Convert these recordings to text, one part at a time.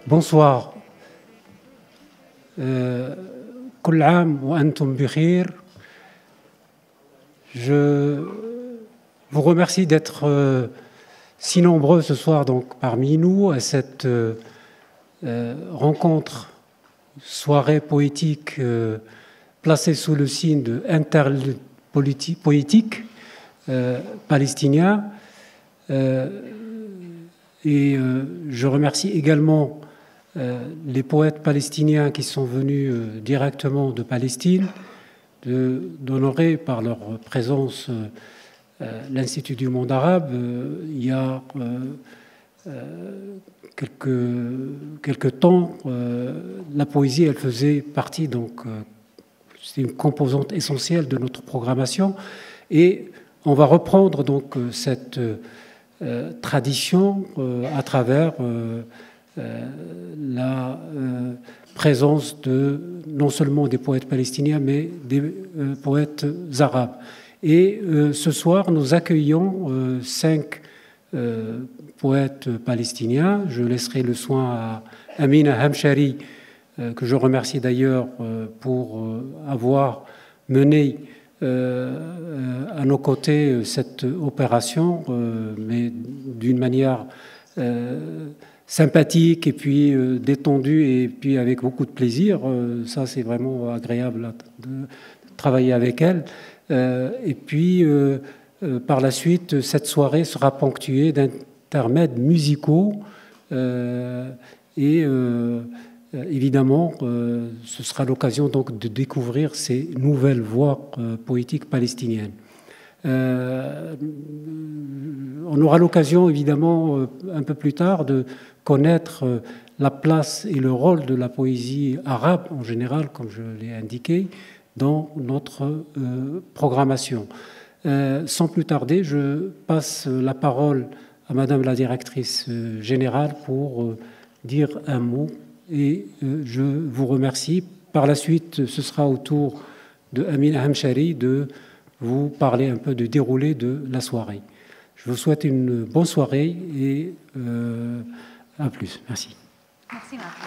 Bonsoir. كل عام وأنتم بخير. Je vous remercie d'être si nombreux ce soir donc parmi nous à cette rencontre, soirée poétique placée sous le signe de interlude poétique palestinien. Et je remercie également les poètes palestiniens qui sont venus directement de Palestine, d'honorer par leur présence l'Institut du monde arabe. Il y a quelques temps, la poésie, elle faisait partie, donc c'est une composante essentielle de notre programmation. Et on va reprendre donc cette tradition à travers la présence de non seulement des poètes palestiniens, mais des poètes arabes. Et ce soir, nous accueillons 5 poètes palestiniens. Je laisserai le soin à Amina Hamshari, que je remercie d'ailleurs pour avoir mené à nos côtés cette opération, mais d'une manière sympathique et puis détendue et puis avec beaucoup de plaisir. Ça, c'est vraiment agréable de travailler avec elle. Et puis, par la suite, cette soirée sera ponctuée d'intermèdes musicaux et évidemment, ce sera l'occasion donc de découvrir ces nouvelles voix poétiques palestiniennes. On aura l'occasion, évidemment, un peu plus tard, de connaître la place et le rôle de la poésie arabe en général, comme je l'ai indiqué, dans notre programmation. Sans plus tarder, je passe la parole à Madame la directrice générale pour dire un mot et je vous remercie. Par la suite, ce sera au tour de Amina Hamshari de vous parler un peu du déroulé de la soirée. Je vous souhaite une bonne soirée et à plus. Merci. Merci, Marc.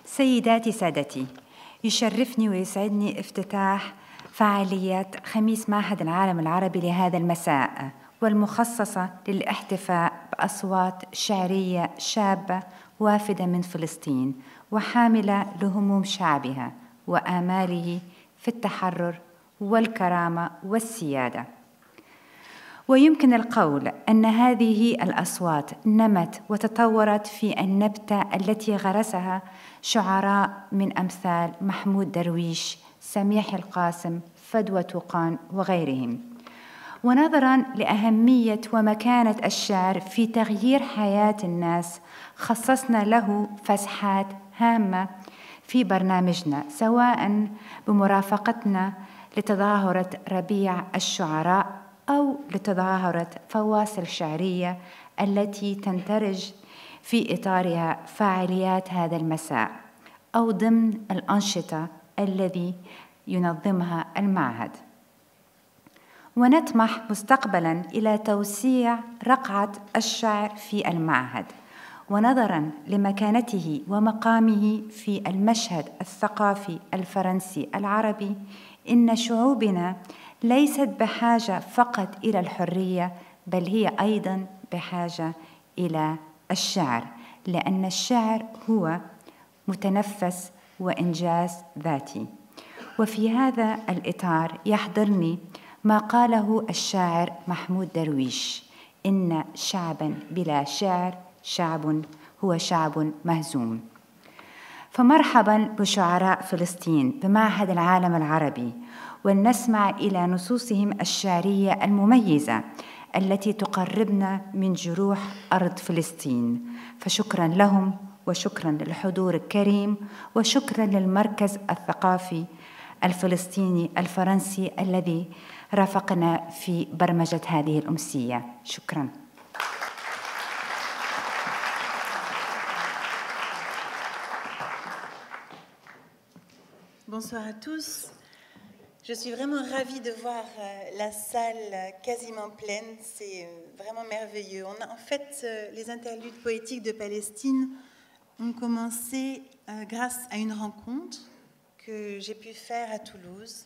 سيداتي سادتي، يشرفني ويسعدني افتتاح فعاليات خميس معهد العالم العربي لهذا المساء، والمخصصة للاحتفاء بأصوات شعرية شابة وافدة من فلسطين وحاملة لهموم شعبها وآماله في التحرر والكرامة والسيادة. ويمكن القول أن هذه الأصوات نمت وتطورت في النبتة التي غرسها شعراء من أمثال محمود درويش، سميح القاسم، فدوى طوقان وغيرهم. ونظراً لأهمية ومكانة الشعر في تغيير حياة الناس، خصصنا له فسحات هامة في برنامجنا، سواء بمرافقتنا لتظاهرة ربيع الشعراء أو لتظاهرة فواصل شعرية التي تندرج في إطارها فعاليات هذا المساء أو ضمن الأنشطة الذي ينظمها المعهد. ونطمح مستقبلاً إلى توسيع رقعة الشعر في المعهد، ونظراً لمكانته ومقامه في المشهد الثقافي الفرنسي العربي، إن شعوبنا ليست بحاجة فقط إلى الحرية، بل هي أيضاً بحاجة إلى الشعر، لأن الشعر هو متنفس وإنجاز ذاتي. وفي هذا الإطار يحضرني ما قاله الشاعر محمود درويش: إن شعباً بلا شعر شعب هو شعب مهزوم. فمرحباً بشعراء فلسطين بمعهد العالم العربي، ولنسمع إلى نصوصهم الشعرية المميزة التي تقربنا من جروح أرض فلسطين. فشكراً لهم وشكراً للحضور الكريم وشكراً للمركز الثقافي الفلسطيني الفرنسي الذي رافقنا في برمجة هذه الأمسية. شكراً. bonsoir à tous. Je suis vraiment ravie de voir la salle quasiment pleine. C'est vraiment merveilleux. En fait, les interludes poétiques de Palestine ont commencé grâce à une rencontre que j'ai pu faire à Toulouse.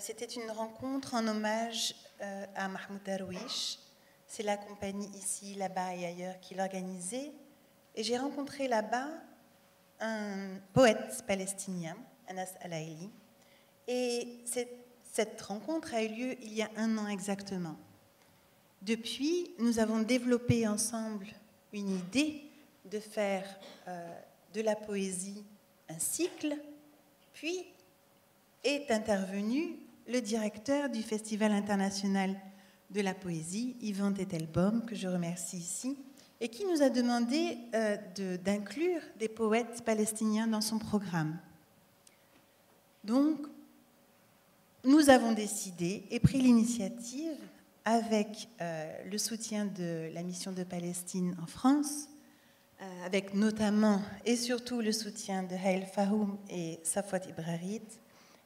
C'était une rencontre en hommage à Mahmoud Darwish. C'est la compagnie ici, là-bas et ailleurs qui l'organisait. Et j'ai rencontré là-bas un poète palestinien, Anas Al-Aili. Et cette rencontre a eu lieu il y a 1 an exactement. Depuis, nous avons développé ensemble une idée de faire de la poésie un cycle, puis est intervenu le directeur du Festival international de la poésie, Yvan Tettelbaum, que je remercie ici, et qui nous a demandé d'inclure des poètes palestiniens dans son programme. Donc, nous avons décidé et pris l'initiative, avec le soutien de la mission de Palestine en France, avec notamment et surtout le soutien de Haïl Fahoum et Safwat Ibrarit,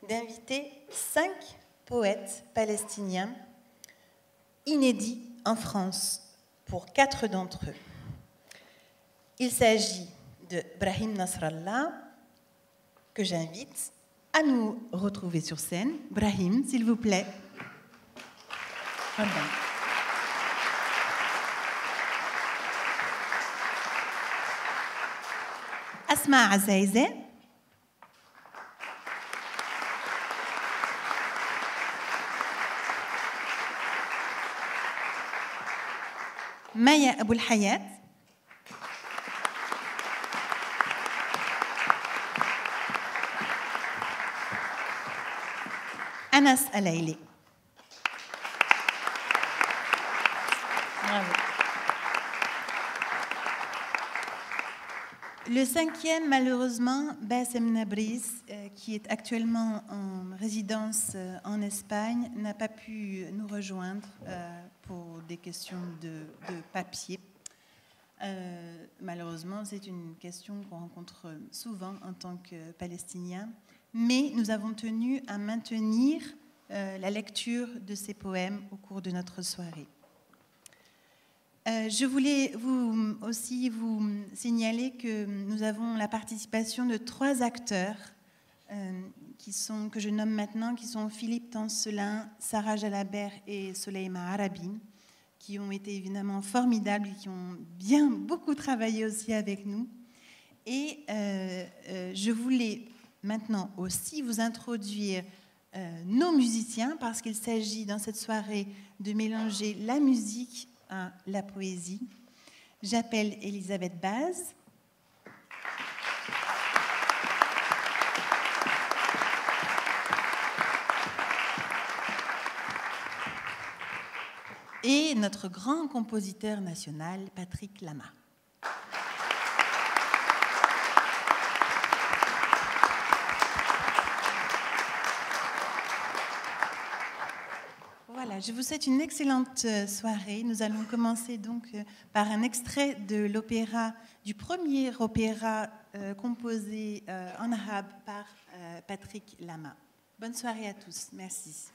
d'inviter 5 poètes palestiniens inédits en France, pour 4 d'entre eux. Il s'agit de Brahim Nasrallah, que j'invite à nous retrouver sur scène. Brahim, s'il vous plaît. Pardon. Asma Azaïzeh. Maya Aboul Hayat. Anas Al-Aili. Bravo. Le 5e, malheureusement, Bassem Nabriz, qui est actuellement en résidence en Espagne, n'a pas pu nous rejoindre pour des questions de papier. Malheureusement, c'est une question qu'on rencontre souvent en tant que Palestinien, mais nous avons tenu à maintenir la lecture de ces poèmes au cours de notre soirée. Je voulais aussi vous signaler que nous avons la participation de 3 acteurs que je nomme maintenant, qui sont Philippe Tancelin, Sarah Jalabert et Soleima Arabi, qui ont été évidemment formidables et qui ont beaucoup travaillé aussi avec nous. Et je voulais maintenant aussi vous introduire nos musiciens, parce qu'il s'agit dans cette soirée de mélanger la musique à la poésie. J'appelle Elisabeth Baz. Et notre grand compositeur national, Patrick Lama. Voilà, je vous souhaite une excellente soirée. Nous allons commencer donc par un extrait de l'opéra, du premier opéra composé en arabe par Patrick Lama. Bonne soirée à tous. Merci.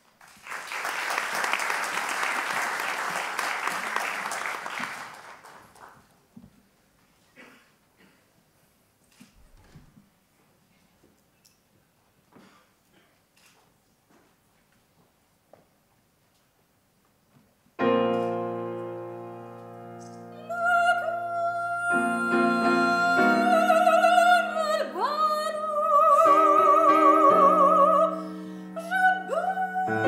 Je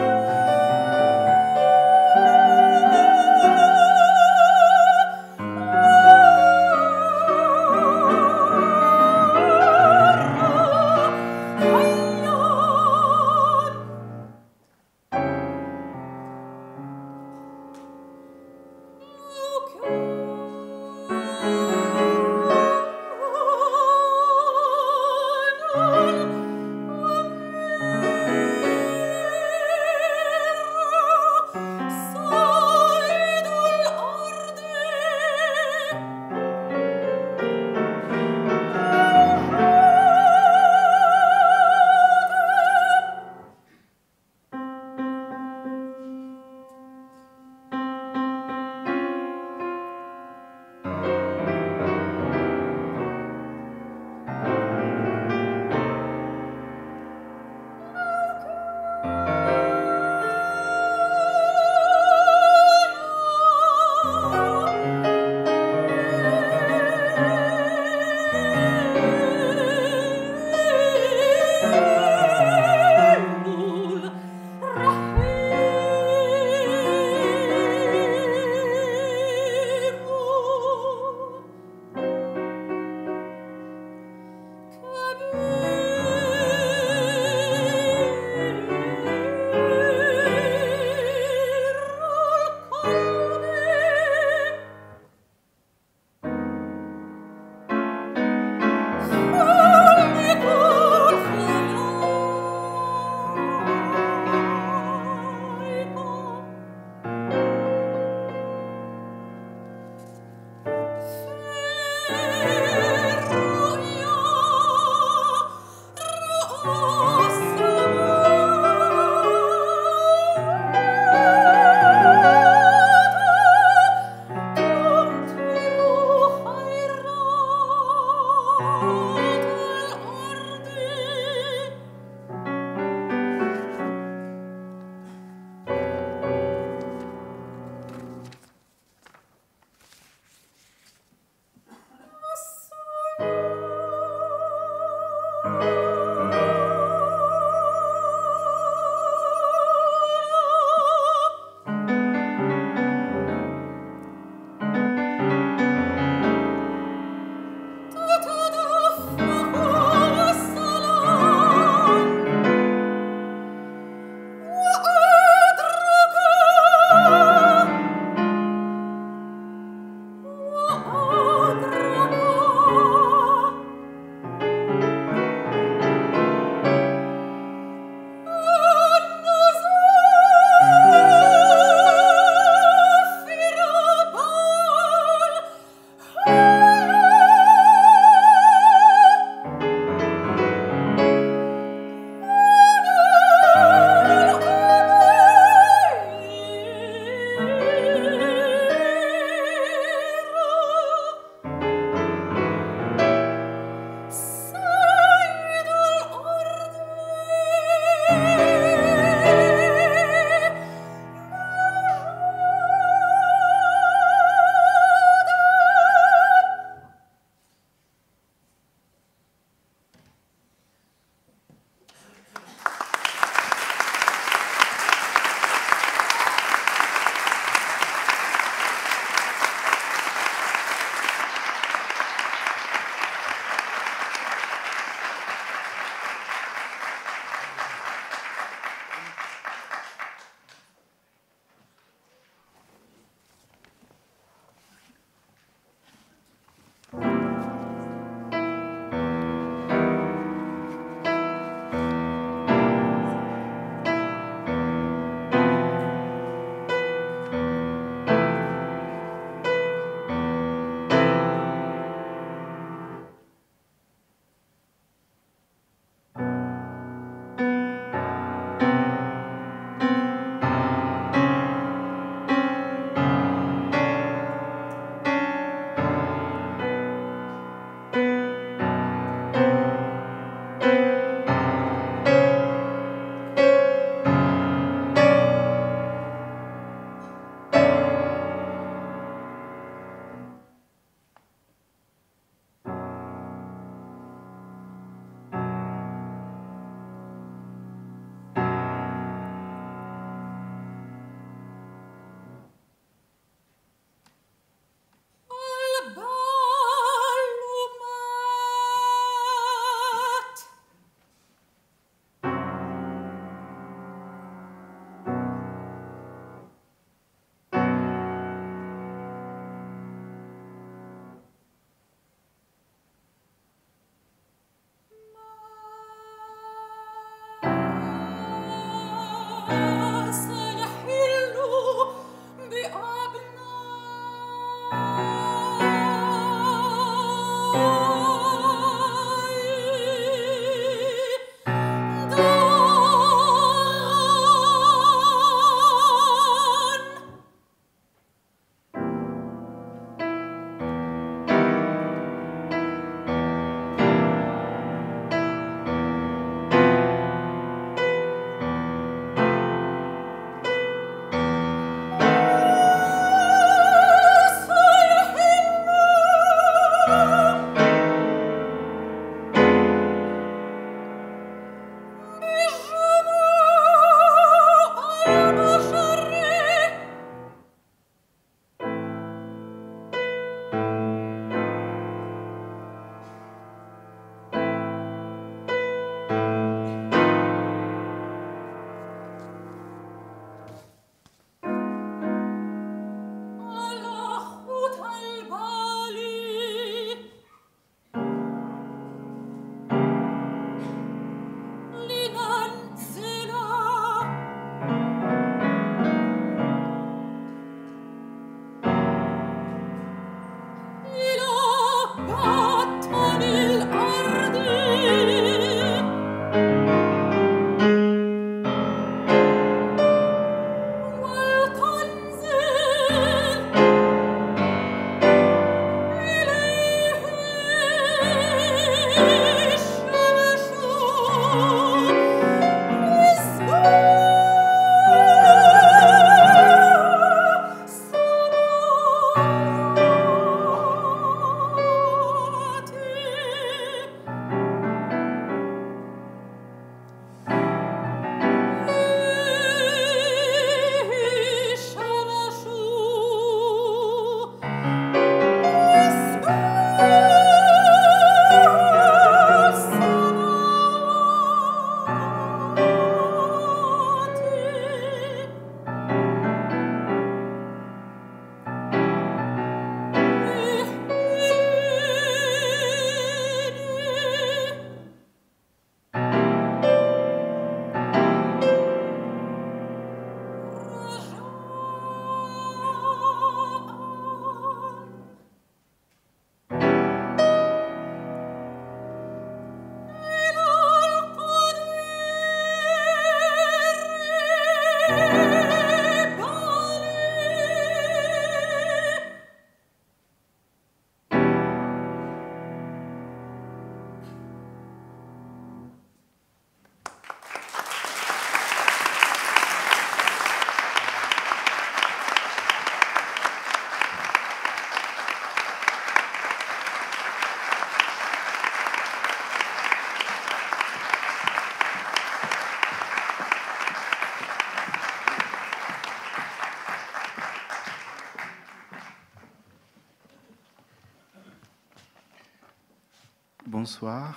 Bonsoir.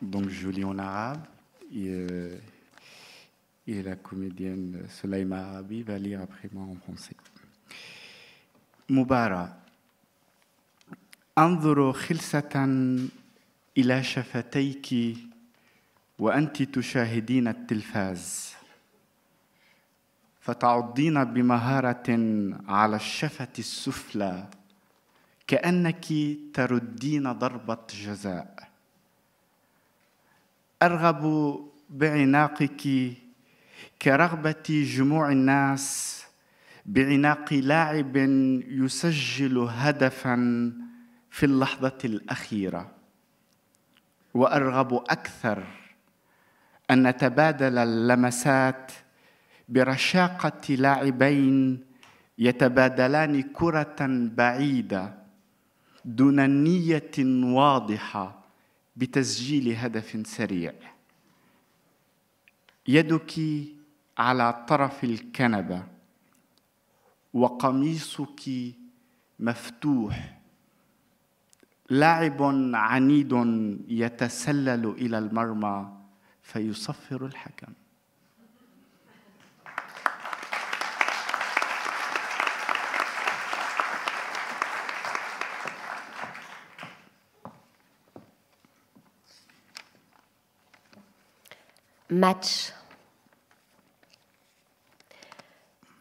Donc, je lis en arabe et la comédienne Soulaïma Arabi va lire après moi en français. مباراة. أنظر خلسة إلى شفتيك وأنت تشاهدين التلفاز فتعضين بمهارة على الشفة السفلى كأنك تردين ضربة جزاء. أرغب بعناقك كرغبة جموع الناس بعناق لاعب يسجل هدفاً في اللحظة الأخيرة. وأرغب أكثر أن نتبادل اللمسات برشاقة لاعبين يتبادلان كرة بعيدة دون نية واضحة بتسجيل هدف سريع. يدك على طرف الكنبة وقميصك مفتوح. لاعب عنيد يتسلل إلى المرمى فيصفر الحكم. Match.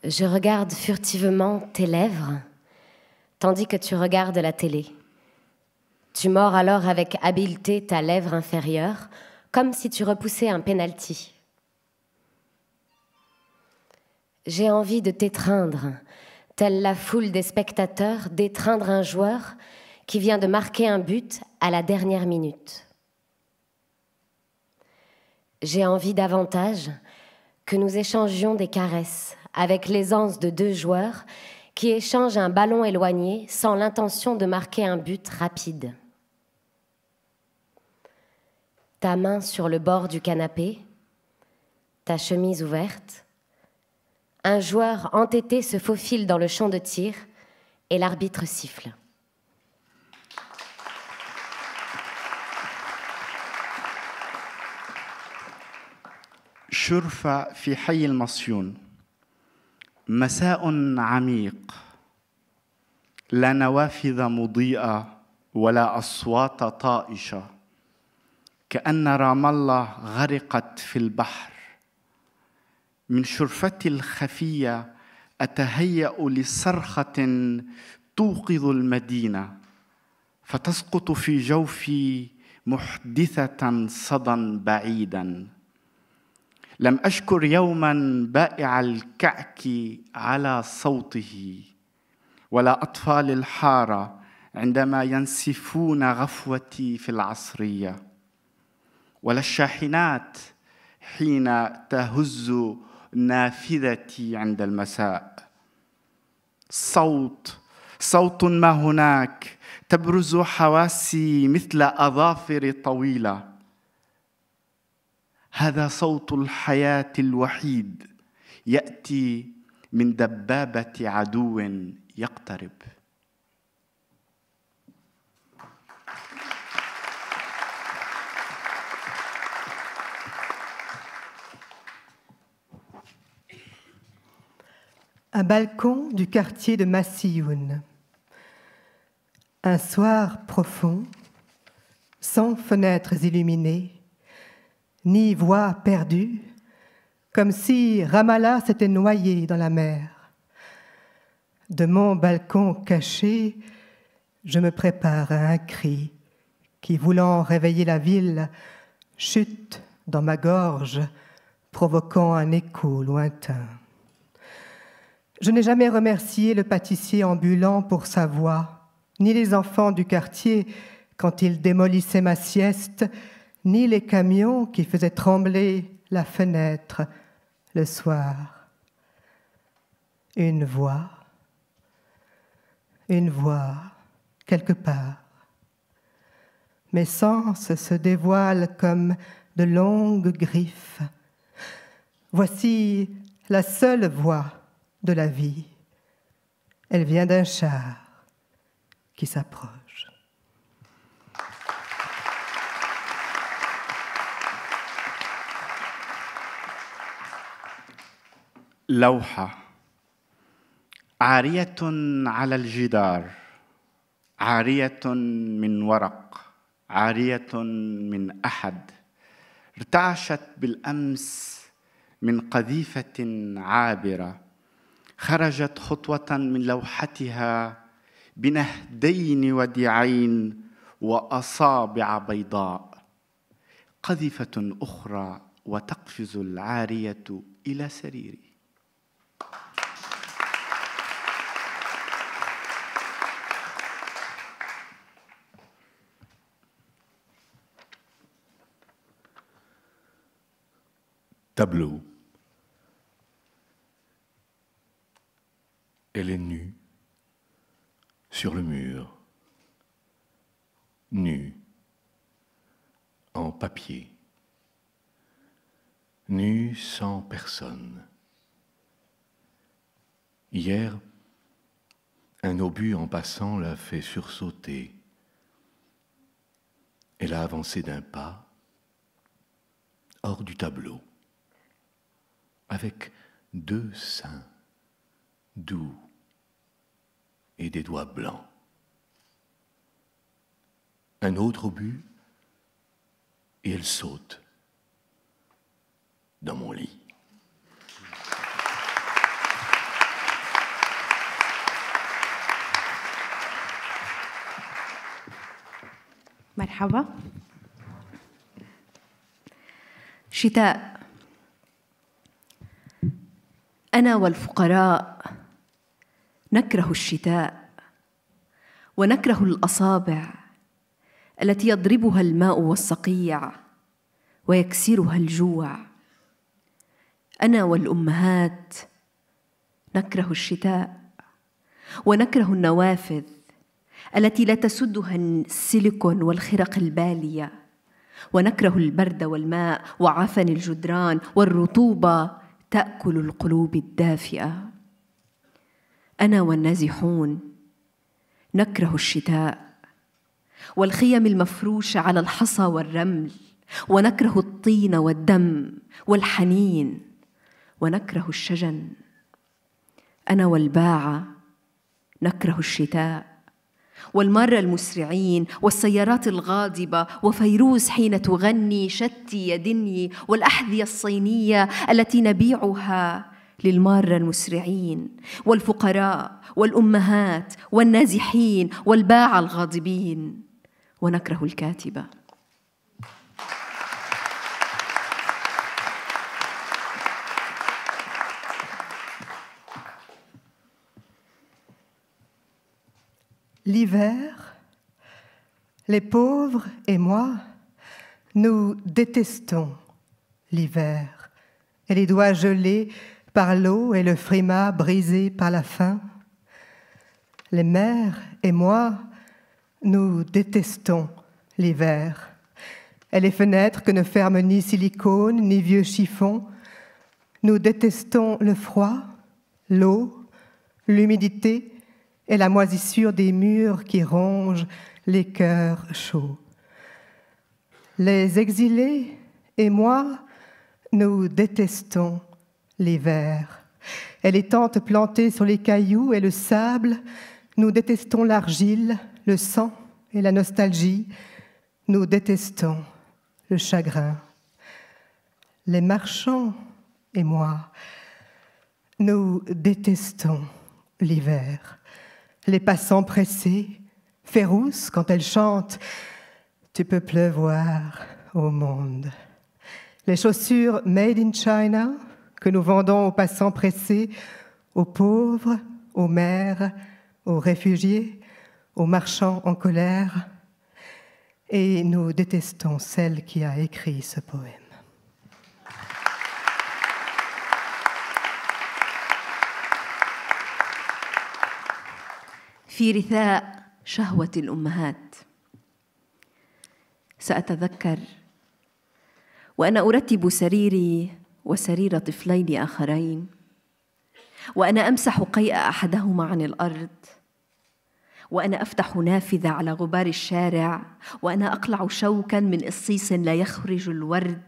Je regarde furtivement tes lèvres, tandis que tu regardes la télé. Tu mords alors avec habileté ta lèvre inférieure, comme si tu repoussais un penalty. J'ai envie de t'étreindre, telle la foule des spectateurs, d'étreindre un joueur qui vient de marquer un but à la dernière minute. J'ai envie davantage que nous échangions des caresses avec l'aisance de deux joueurs qui échangent un ballon éloigné sans l'intention de marquer un but rapide. Ta main sur le bord du canapé, ta chemise ouverte, un joueur entêté se faufile dans le champ de tir et l'arbitre siffle. شرفة في حي المصيون. مساء عميق، لا نوافذ مضيئة ولا أصوات طائشة، كأن رام الله غرقت في البحر. من شرفتي الخفية أتهيأ لصرخة توقظ المدينة فتسقط في جوفي محدثة صدى بعيدا. لم أشكر يوما بائع الكعك على صوته ولا أطفال الحارة عندما ينسفون غفوتي في العصرية ولا الشاحنات حين تهز نافذتي عند المساء. صوت ما هناك تبرز حواسي مثل أظافر طويلة. هذا صوت الحياة الوحيد يأتي من دبابة عدو يقترب. Un balcon du quartier de Massioun. Un soir profond, sans fenêtres illuminées, ni voix perdue, comme si Ramallah s'était noyé dans la mer. De mon balcon caché, je me prépare à un cri qui, voulant réveiller la ville, chute dans ma gorge, provoquant un écho lointain. Je n'ai jamais remercié le pâtissier ambulant pour sa voix, ni les enfants du quartier quand ils démolissaient ma sieste, ni les camions qui faisaient trembler la fenêtre le soir. Une voix, quelque part. Mes sens se dévoilent comme de longues griffes. Voici la seule voix de la vie. Elle vient d'un char qui s'approche. لوحة عارية على الجدار، عارية من ورق، عارية من أحد، ارتعشت بالأمس من قذيفة عابرة، خرجت خطوة من لوحتها بنهدين وديعين وأصابع بيضاء، قذيفة أخرى وتقفز العارية إلى سريري. Tableau. Elle est nue sur le mur, nue en papier, nue sans personne. Hier, un obus en passant l'a fait sursauter. Elle a avancé d'un pas hors du tableau, avec 2 seins doux et des doigts blancs. Un autre obus, et elle saute dans mon lit. مرحبا. شتاء. أنا والفقراء نكره الشتاء ونكره الأصابع التي يضربها الماء والصقيع ويكسرها الجوع. أنا والأمهات نكره الشتاء ونكره النوافذ التي لا تسدها السيليكون والخرق البالية، ونكره البرد والماء وعفن الجدران والرطوبة تأكل القلوب الدافئة. أنا والنازحون نكره الشتاء والخيم المفروشة على الحصى والرمل، ونكره الطين والدم والحنين، ونكره الشجن. أنا والباعة نكره الشتاء والمارة المسرعين والسيارات الغاضبة وفيروز حين تغني شتي يا دنيي، والأحذية الصينية التي نبيعها للمارة المسرعين، والفقراء والأمهات والنازحين والباعة الغاضبين، ونكره الكاتبة. L'hiver, les pauvres et moi, nous détestons l'hiver et les doigts gelés par l'eau et le frimas brisé par la faim. Les mères et moi, nous détestons l'hiver et les fenêtres que ne ferment ni silicone ni vieux chiffon. Nous détestons le froid, l'eau, l'humidité et la moisissure des murs qui rongent les cœurs chauds. Les exilés et moi, nous détestons l'hiver. Et les tentes plantées sur les cailloux et le sable, nous détestons l'argile, le sang et la nostalgie. Nous détestons le chagrin. Les marchands et moi, nous détestons l'hiver. Les passants pressés, Férouz quand elle chante « Tu peux pleuvoir au monde ». Les chaussures made in China que nous vendons aux passants pressés, aux pauvres, aux mères, aux réfugiés, aux marchands en colère. Et nous détestons celle qui a écrit ce poème. في رثاء شهوة الأمهات سأتذكر وأنا أرتب سريري وسرير طفلين آخرين، وأنا أمسح قيء أحدهما عن الأرض، وأنا أفتح نافذة على غبار الشارع، وأنا أقلع شوكاً من قصيص لا يخرج الورد،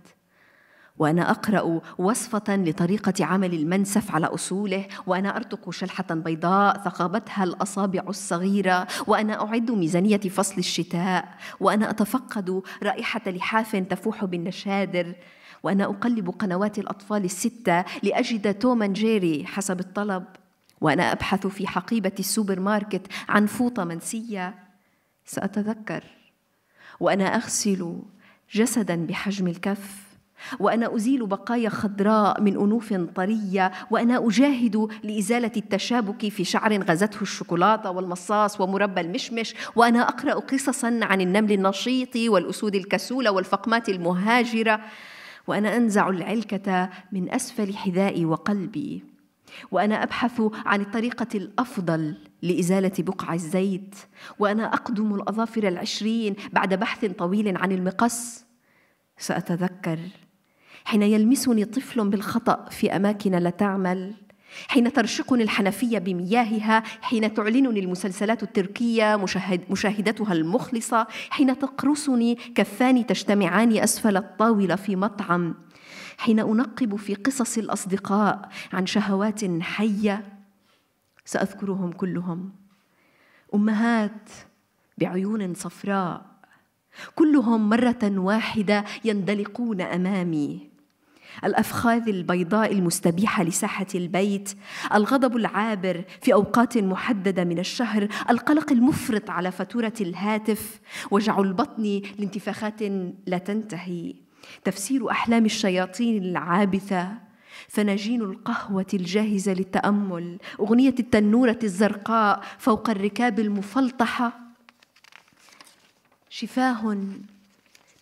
وأنا أقرأ وصفة لطريقة عمل المنسف على أصوله، وأنا أرتق شلحة بيضاء ثقبتها الأصابع الصغيرة، وأنا أعد ميزانية فصل الشتاء، وأنا أتفقد رائحة لحاف تفوح بالنشادر، وأنا أقلب قنوات الأطفال الستة لأجد توم أند جيري حسب الطلب، وأنا أبحث في حقيبة السوبر ماركت عن فوطة منسية. سأتذكر. وأنا أغسل جسداً بحجم الكف، وأنا أزيل بقايا خضراء من أنوف طرية، وأنا أجاهد لإزالة التشابك في شعر غزته الشوكولاتة والمصاص ومربى المشمش، وأنا أقرأ قصصاً عن النمل النشيط والأسود الكسولة والفقمات المهاجرة، وأنا أنزع العلكة من أسفل حذائي وقلبي، وأنا أبحث عن الطريقة الأفضل لإزالة بقع الزيت، وأنا أقدم الأظافر 20 بعد بحث طويل عن المقص. سأتذكر حين يلمسني طفل بالخطأ في أماكن لا تعمل، حين ترشقني الحنفية بمياهها، حين تعلنني المسلسلات التركية مشاهدتها المخلصة، حين تقرصني كفان تجتمعان أسفل الطاولة في مطعم، حين أنقب في قصص الأصدقاء عن شهوات حية. سأذكرهم كلهم، أمهات بعيون صفراء، كلهم مرة واحدة يندلقون أمامي. الأفخاذ البيضاء المستبيحة لساحة البيت، الغضب العابر في أوقات محددة من الشهر، القلق المفرط على فاتورة الهاتف، وجع البطن لانتفاخات لا تنتهي، تفسير أحلام الشياطين العابثة، فناجين القهوة الجاهزة للتأمل، أغنية التنورة الزرقاء فوق الركاب المفلطحة، شفاه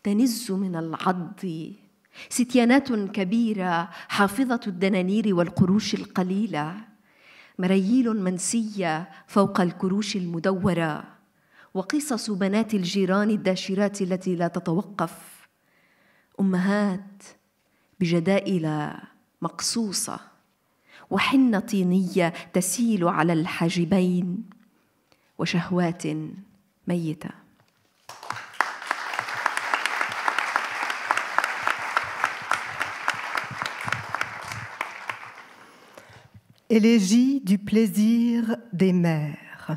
تنز من العض، ستيانات كبيرة حافظة الدنانير والقروش القليلة، مرييل منسية فوق الكروش المدورة، وقصص بنات الجيران الداشرات التي لا تتوقف، أمهات بجدائل مقصوصة، وحنة طينية تسيل على الحاجبين، وشهوات ميتة. Élégie du plaisir des mères.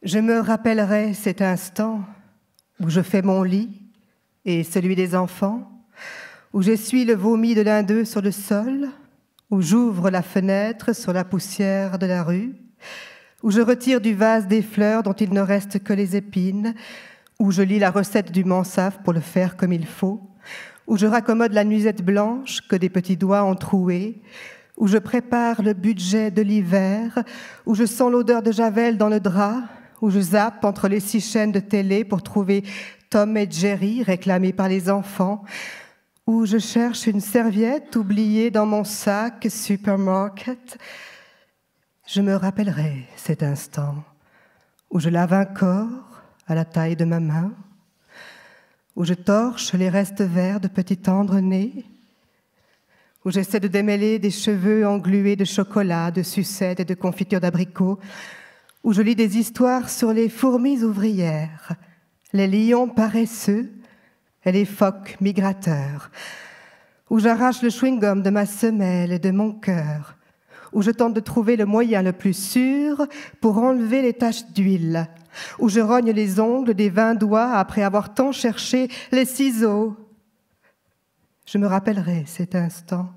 Je me rappellerai cet instant où je fais mon lit et celui des enfants, où j'essuie le vomi de l'un d'eux sur le sol, où j'ouvre la fenêtre sur la poussière de la rue, où je retire du vase des fleurs dont il ne reste que les épines, où je lis la recette du mansaf pour le faire comme il faut, où je raccommode la nuisette blanche que des petits doigts ont trouée, où je prépare le budget de l'hiver, où je sens l'odeur de javel dans le drap, où je zappe entre les 6 chaînes de télé pour trouver Tom et Jerry réclamés par les enfants, où je cherche une serviette oubliée dans mon sac supermarket. Je me rappellerai cet instant où je lave un corps à la taille de ma main, où je torche les restes verts de petits tendres nez, où j'essaie de démêler des cheveux englués de chocolat, de sucettes et de confiture d'abricots, où je lis des histoires sur les fourmis ouvrières, les lions paresseux et les phoques migrateurs, où j'arrache le chewing-gum de ma semelle et de mon cœur, où je tente de trouver le moyen le plus sûr pour enlever les taches d'huile, où je rogne les ongles des 20 doigts après avoir tant cherché les ciseaux. Je me rappellerai cet instant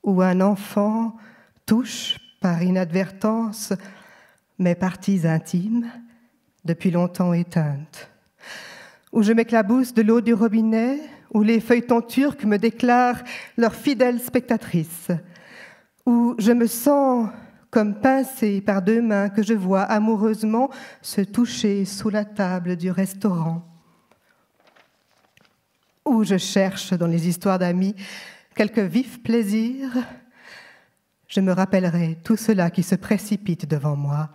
où un enfant touche par inadvertance mes parties intimes depuis longtemps éteintes, où je m'éclabousse de l'eau du robinet, où les feuilletons turcs me déclarent leur fidèle spectatrice, où je me sens comme pincée par 2 mains que je vois amoureusement se toucher sous la table du restaurant, où je cherche dans les histoires d'amis quelques vifs plaisirs. je me rappellerai tout cela qui se précipite devant moi.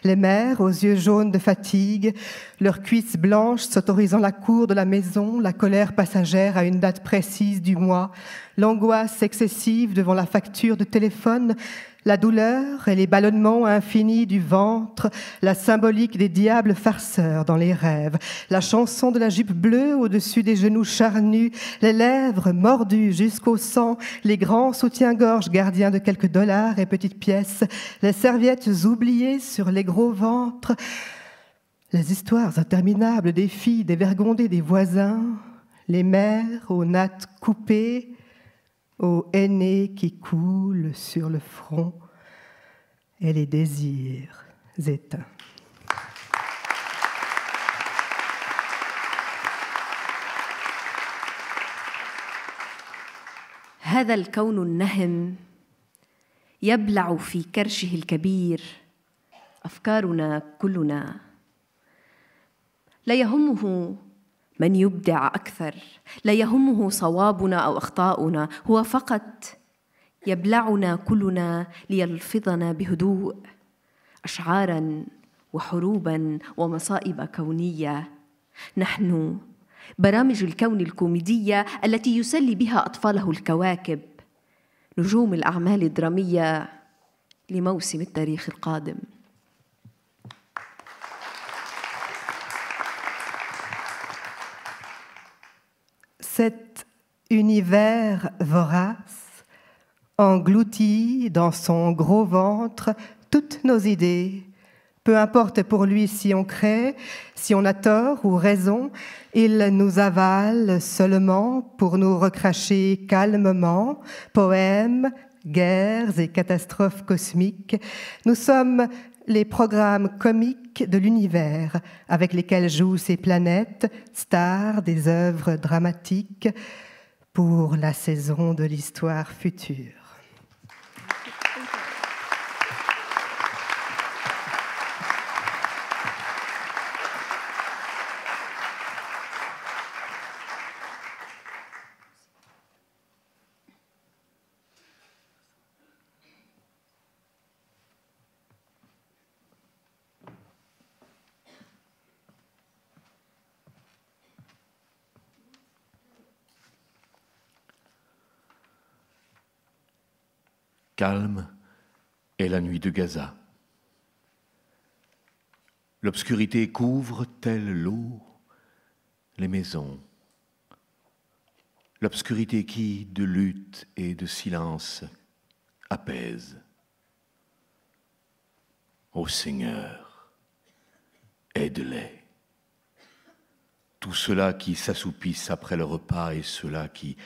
Les mères aux yeux jaunes de fatigue, leurs cuisses blanches s'autorisant la cour de la maison, la colère passagère à une date précise du mois, l'angoisse excessive devant la facture de téléphone, la douleur et les ballonnements infinis du ventre, la symbolique des diables farceurs dans les rêves, la chanson de la jupe bleue au-dessus des genoux charnus, les lèvres mordues jusqu'au sang, les grands soutiens-gorge gardiens de quelques dollars et petites pièces, les serviettes oubliées sur les gros ventres, les histoires interminables des filles dévergondées des voisins, les mères aux nattes coupées, aux aînés qui coulent sur le front et les désirs éteints. هذا الكون النهم يبلع في كرشه الكبير أفكارنا كلنا. لا يهمه من يبدع أكثر، لا يهمه صوابنا أو أخطاؤنا، هو فقط يبلعنا كلنا ليلفظنا بهدوء أشعاراً وحروباً ومصائب كونية. نحن برامج الكون الكوميدية التي يسلي بها أطفاله الكواكب، نجوم الأعمال الدرامية لموسم التاريخ القادم. Cet univers vorace engloutit dans son gros ventre toutes nos idées. Peu importe pour lui si on crée, si on a tort ou raison, il nous avale seulement pour nous recracher calmement poèmes, guerres et catastrophes cosmiques. Nous sommes les programmes comiques de l'univers avec lesquels jouent ces planètes, stars des œuvres dramatiques pour la saison de l'histoire future. Calme est la nuit de Gaza. L'obscurité couvre, telle l'eau, les maisons. L'obscurité qui, de lutte et de silence, apaise. Ô Seigneur, aide-les. Tous ceux-là qui s'assoupissent après le repas et ceux-là qui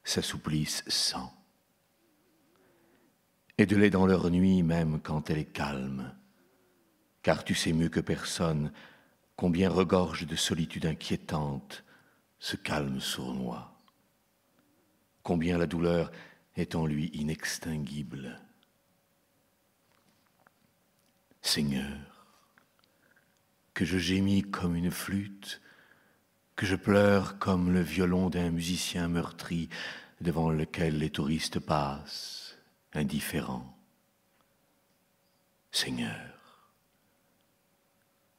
s'assouplissent sans. Aide-les dans leur nuit même quand elle est calme, car tu sais mieux que personne combien regorge de solitude inquiétante ce calme sournois, combien la douleur est en lui inextinguible. Seigneur, que je gémis comme une flûte, que je pleure comme le violon d'un musicien meurtri devant lequel les touristes passent, indifférent. Seigneur,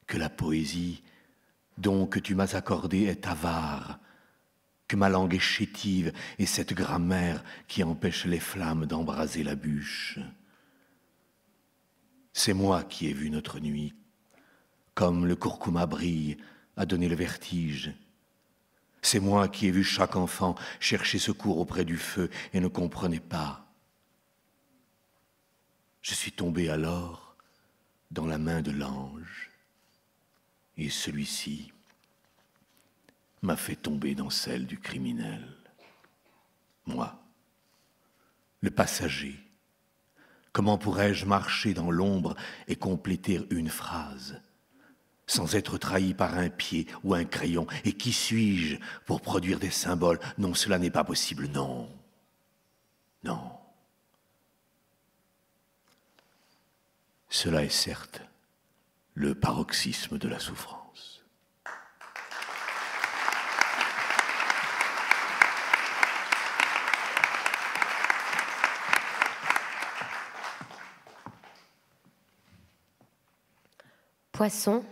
que la poésie, don que tu m'as accordé, est avare, que ma langue est chétive et cette grammaire qui empêche les flammes d'embraser la bûche. C'est moi qui ai vu notre nuit, comme le curcuma brille à donner le vertige. C'est moi qui ai vu chaque enfant chercher secours auprès du feu et ne comprenait pas. Je suis tombé alors dans la main de l'ange, et celui-ci m'a fait tomber dans celle du criminel. Moi, le passager, comment pourrais-je marcher dans l'ombre et compléter une phrase sans être trahi par un pied ou un crayon? Et qui suis-je pour produire des symboles? Non, cela n'est pas possible, non, non. Cela est certes le paroxysme de la souffrance. Poisson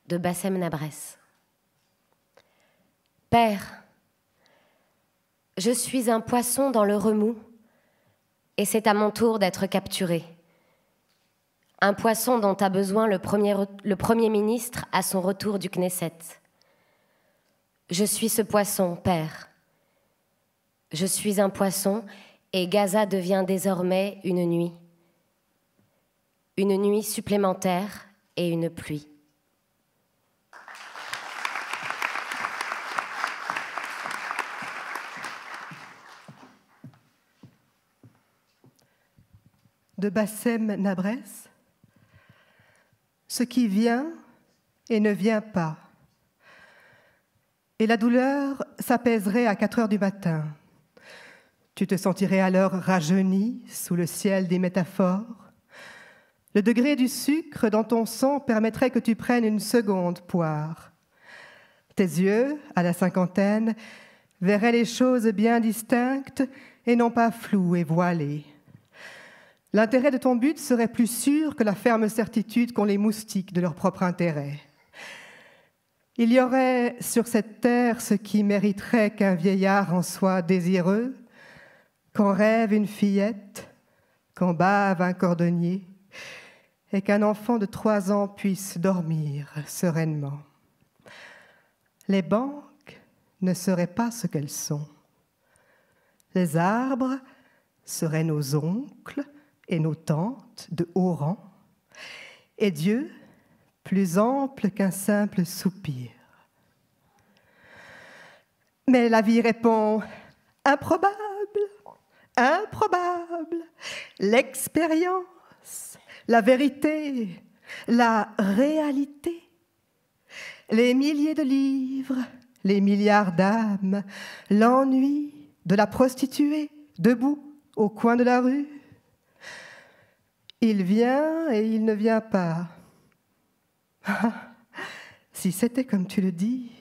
de Bassem Nabrès. Père, je suis un poisson dans le remous et c'est à mon tour d'être capturé. Un poisson dont a besoin le Premier ministre à son retour du Knesset. Je suis ce poisson, Père. Je suis un poisson et Gaza devient désormais une nuit. Une nuit supplémentaire et une pluie. De Bassem Nabrès. Ce qui vient et ne vient pas. Et la douleur s'apaiserait à 4 heures du matin. Tu te sentirais alors rajeuni sous le ciel des métaphores. Le degré du sucre dans ton sang permettrait que tu prennes une seconde poire. Tes yeux, à la cinquantaine, verraient les choses bien distinctes et non pas floues et voilées. L'intérêt de ton but serait plus sûr que la ferme certitude qu'ont les moustiques de leur propre intérêt. Il y aurait sur cette terre ce qui mériterait qu'un vieillard en soit désireux, qu'en rêve une fillette, qu'en bave un cordonnier, et qu'un enfant de 3 ans puisse dormir sereinement. Les banques ne seraient pas ce qu'elles sont. Les arbres seraient nos oncles et nos tantes de haut rang, et Dieu plus ample qu'un simple soupir. Mais la vie répond « improbable, improbable, l'expérience, la vérité, la réalité, les milliers de livres, les milliards d'âmes, l'ennui de la prostituée debout au coin de la rue. Il vient et il ne vient pas. Ah, si c'était comme tu le dis.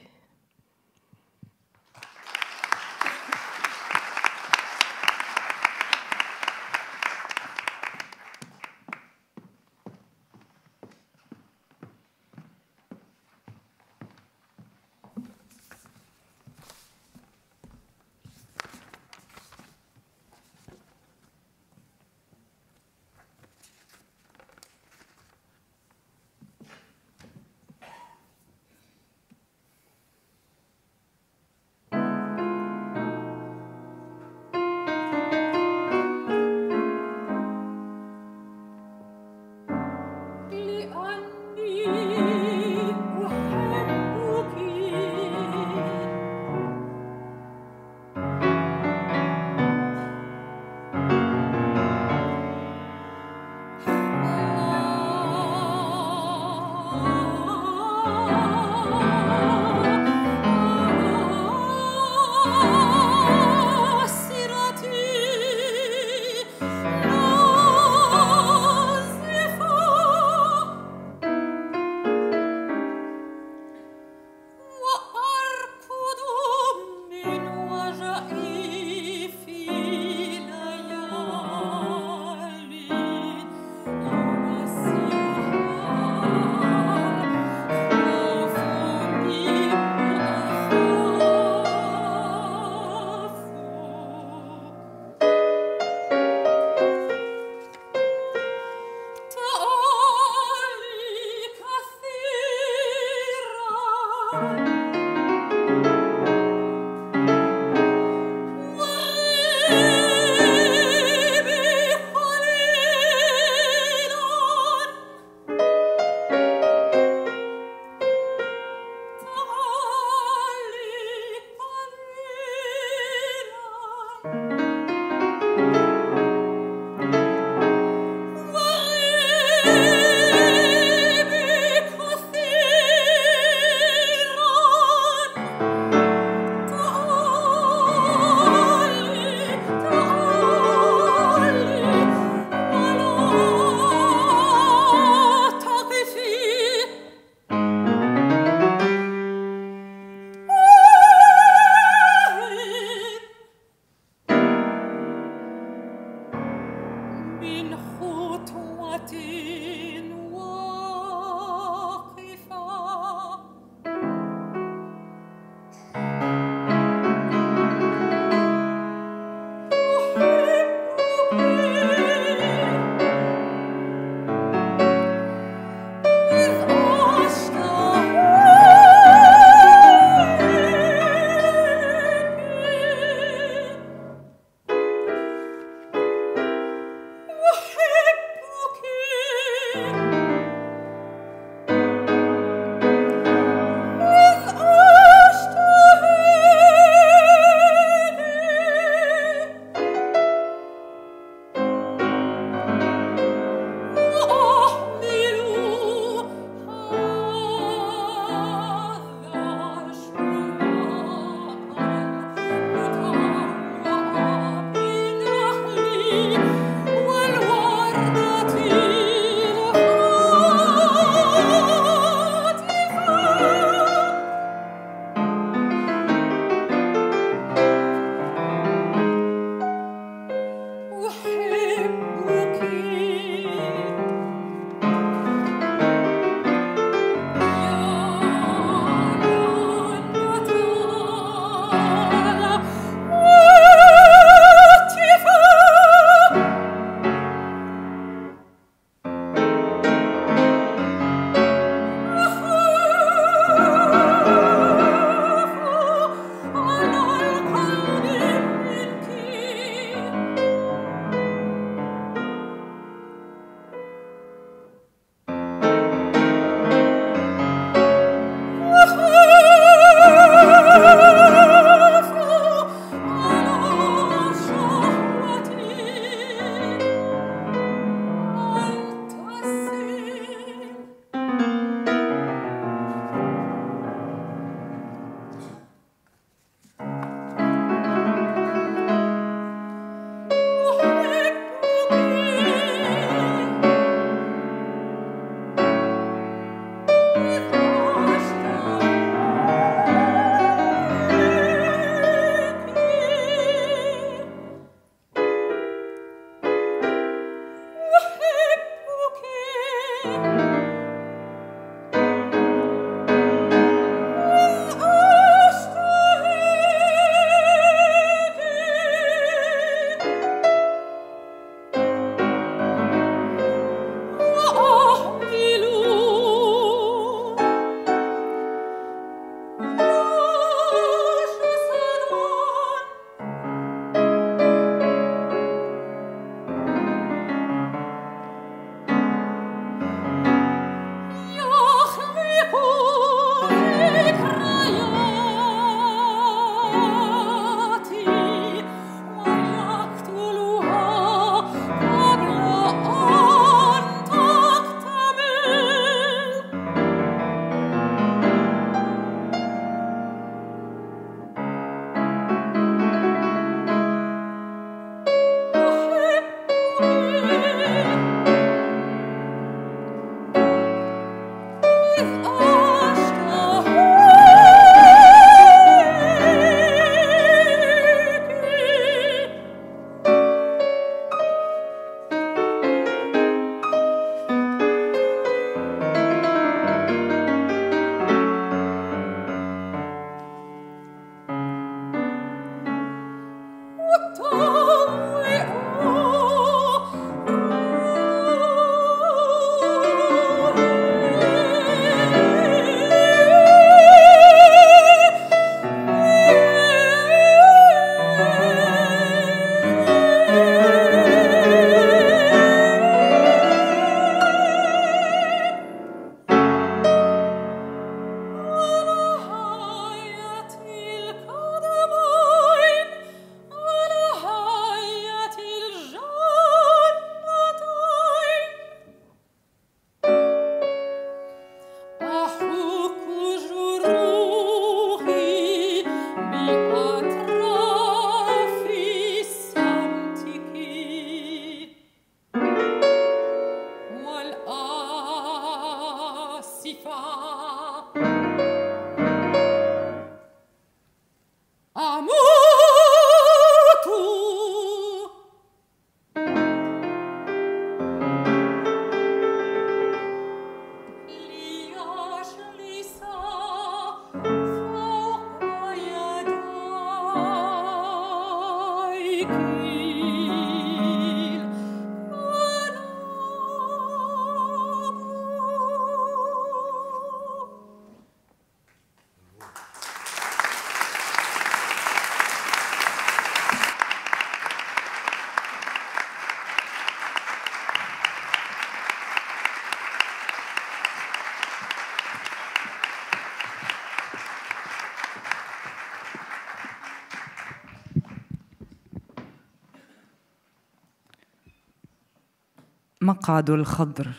مقعد الخضر.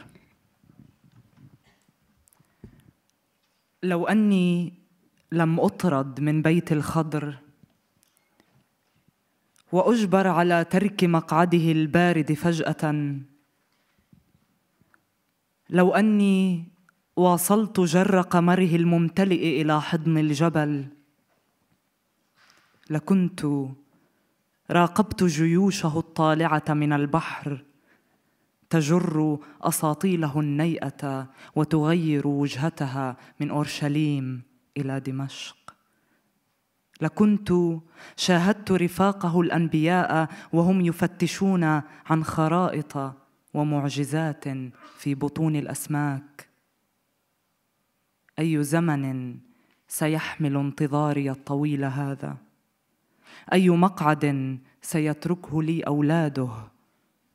لو أني لم أطرد من بيت الخضر وأجبر على ترك مقعده البارد فجأة، لو أني واصلت جر قمره الممتلئ إلى حضن الجبل، لكنت راقبت جيوشه الطالعة من البحر تجر أساطيله النيئة وتغير وجهتها من أورشليم إلى دمشق. لكنت شاهدت رفاقه الأنبياء وهم يفتشون عن خرائط ومعجزات في بطون الأسماك. أي زمن سيحمل انتظاري الطويل هذا؟ أي مقعد سيتركه لي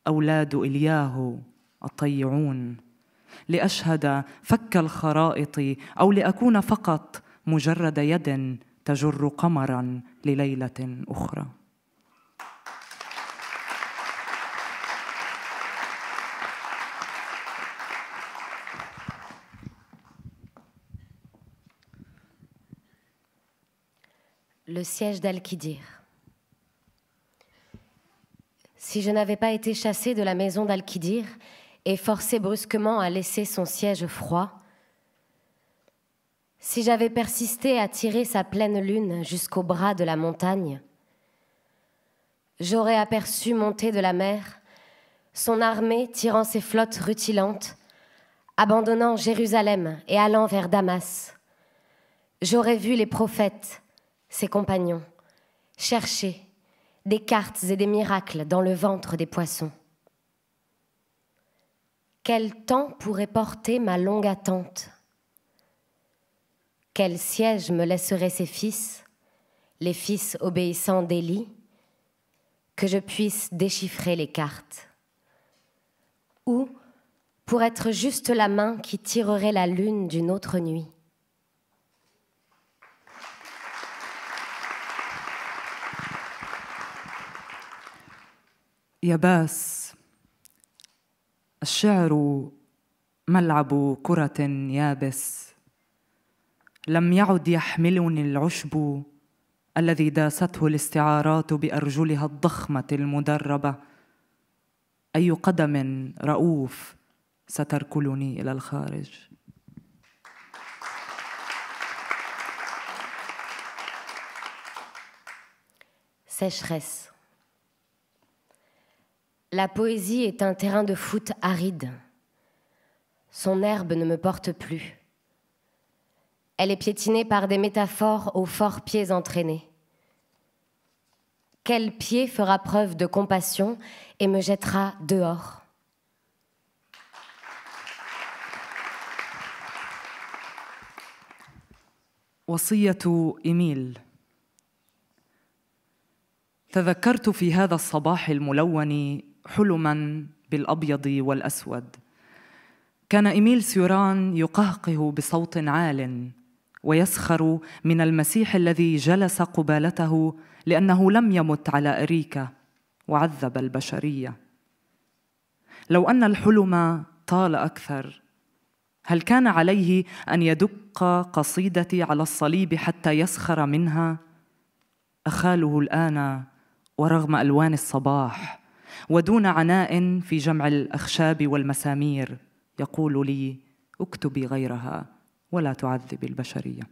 أولاد إلياه الطيعون، لأشهد فك الخرائط أو لأكون فقط مجرد يد تجر قمراً لليلة أخرى؟ Le siège d'Al-Khidir. Si je n'avais pas été chassée de la maison d'Al-Khidir et forcée brusquement à laisser son siège froid, si j'avais persisté à tirer sa pleine lune jusqu'au bras de la montagne, j'aurais aperçu monter de la mer son armée tirant ses flottes rutilantes, abandonnant Jérusalem et allant vers Damas. J'aurais vu les prophètes, ses compagnons, chercher des cartes et des miracles dans le ventre des poissons. Quel temps pourrait porter ma longue attente? Quel siège me laisseraient ses fils, les fils obéissants d'Élie, que je puisse déchiffrer les cartes? Ou pour être juste la main qui tirerait la lune d'une autre nuit? ياباس، الشعر ملعب كرة يابس، لم يعد يحملني العشب الذي داسته الاستعارات بأرجلها الضخمة المدربة. أي قدم رؤوف ستركلني إلى الخارج. Sécheresse. La poésie est un terrain de foot aride. Son herbe ne me porte plus. Elle est piétinée par des métaphores aux forts pieds entraînés. Quel pied fera preuve de compassion et me jettera dehors? وصية إيميل. تذكرت في هذا الصباح الملون حلماً بالأبيض والأسود. كان إيميل سيوران يقهقه بصوت عال ويسخر من المسيح الذي جلس قبالته لأنه لم يمت على أريكة وعذب البشرية. لو أن الحلم طال أكثر، هل كان عليه أن يدق قصيدتي على الصليب حتى يسخر منها؟ أخاله الآن ورغم ألوان الصباح ودون عناء في جمع الأخشاب والمسامير يقول لي: اكتبي غيرها ولا تعذبي البشرية.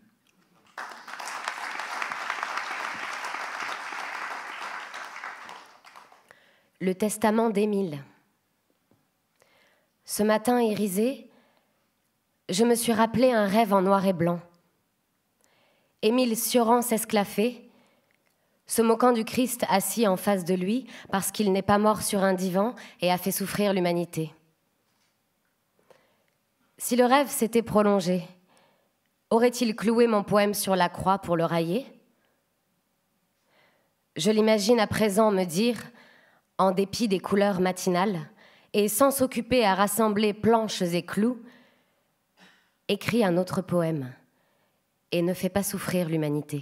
Le testament d'Émile. Ce matin irisé, je me suis rappelé un rêve en noir et blanc. Émile Cioran s'esclaffait, se moquant du Christ assis en face de lui parce qu'il n'est pas mort sur un divan et a fait souffrir l'humanité. Si le rêve s'était prolongé, aurait-il cloué mon poème sur la croix pour le railler? Je l'imagine à présent me dire, en dépit des couleurs matinales, et sans s'occuper à rassembler planches et clous, écris un autre poème et ne fais pas souffrir l'humanité.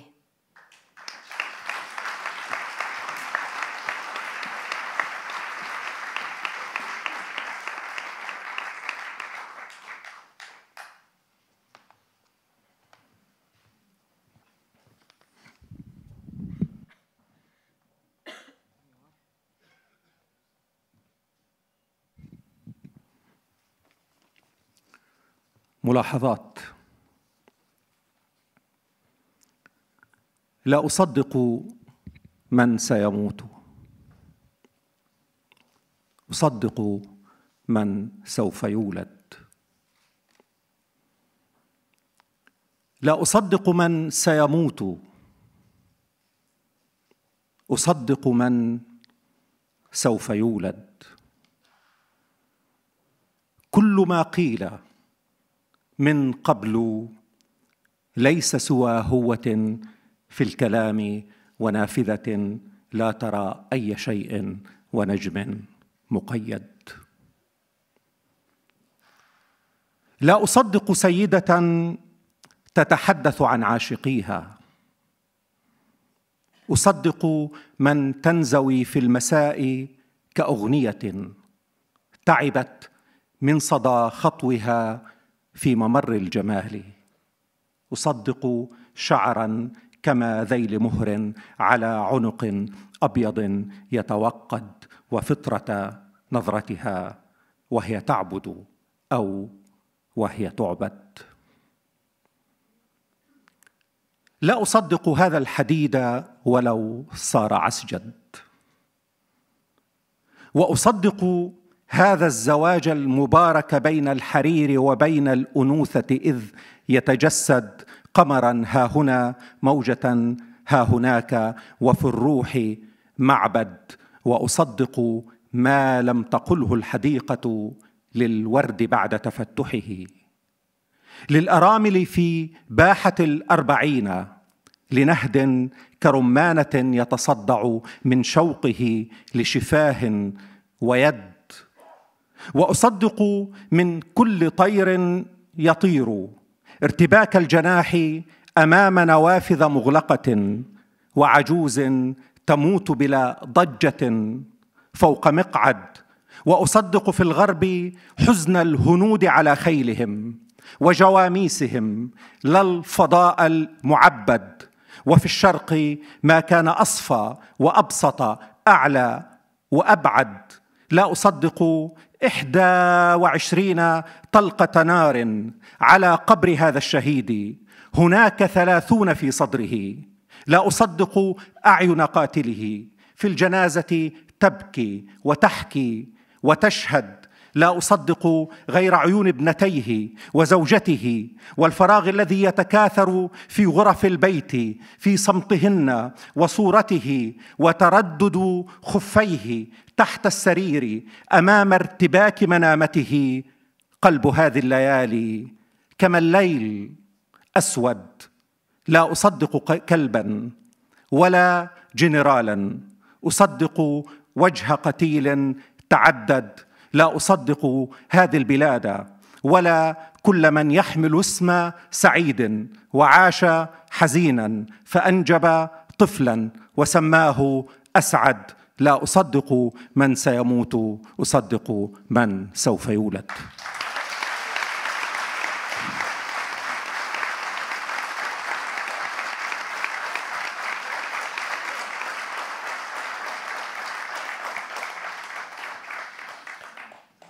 ملاحظات. لا أصدق من سيموت، أصدق من سوف يولد. لا أصدق من سيموت، أصدق من سوف يولد. كل ما قيل من قبل ليس سوى هوة في الكلام ونافذة لا ترى أي شيء ونجم مقيد. لا أصدق سيدة تتحدث عن عاشقيها، أصدق من تنزوي في المساء كأغنية تعبت من صدى خطوها في ممر الجمال. أصدق شعرا كما ذيل مهر على عنق أبيض يتوقد، وفطرة نظرتها وهي تعبد أو وهي تعبد. لا أصدق هذا الحديد ولو صار عسجد، وأصدق هذا الزواج المبارك بين الحرير وبين الأنوثة، إذ يتجسد قمرا ها هنا موجة ها هناك، وفي الروح معبد. وأصدق ما لم تقله الحديقة للورد بعد تفتحه، للأرامل في باحة الأربعين، لنهد كرمانة يتصدع من شوقه لشفاه ويد. وأصدق من كل طير يطير ارتباك الجناح أمام نوافذ مغلقة، وعجوز تموت بلا ضجة فوق مقعد. وأصدق في الغرب حزن الهنود على خيلهم وجواميسهم لا الفضاء المعبد، وفي الشرق ما كان أصفى وأبسط أعلى وأبعد. لا أصدق 21 طلقة نار على قبر هذا الشهيد، هناك 30 في صدره. لا أصدق أعين قاتله في الجنازة تبكي وتحكي وتشهد. لا أصدق غير عيون ابنتيه وزوجته والفراغ الذي يتكاثر في غرف البيت في صمتهن، وصورته وتردد خفيه تحت السرير أمام ارتباك منامته. قلب هذه الليالي كما الليل أسود. لا أصدق كلبا ولا جنرالا، أصدق وجه قتيل تعدد. لا أصدق هذه البلاد ولا كل من يحمل اسم سعيد وعاش حزينا فأنجب طفلا وسماه أسعد. لا أصدق من سيموت، أصدق من سوف يولد.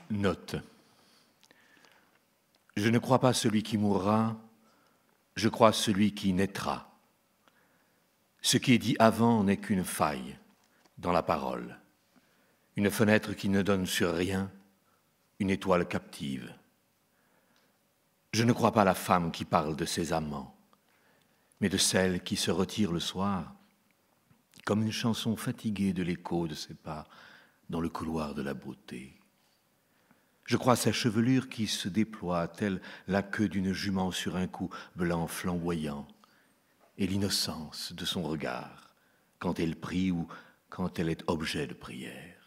Note. Je ne crois pas celui qui mourra, je crois celui qui naîtra. Ce qui est dit avant n'est qu'une faille dans la parole, une fenêtre qui ne donne sur rien, une étoile captive. Je ne crois pas la femme qui parle de ses amants, mais de celle qui se retire le soir, comme une chanson fatiguée de l'écho de ses pas dans le couloir de la beauté. Je crois sa chevelure qui se déploie telle la queue d'une jument sur un cou blanc flamboyant, et l'innocence de son regard quand elle prie ou quand elle est objet de prière.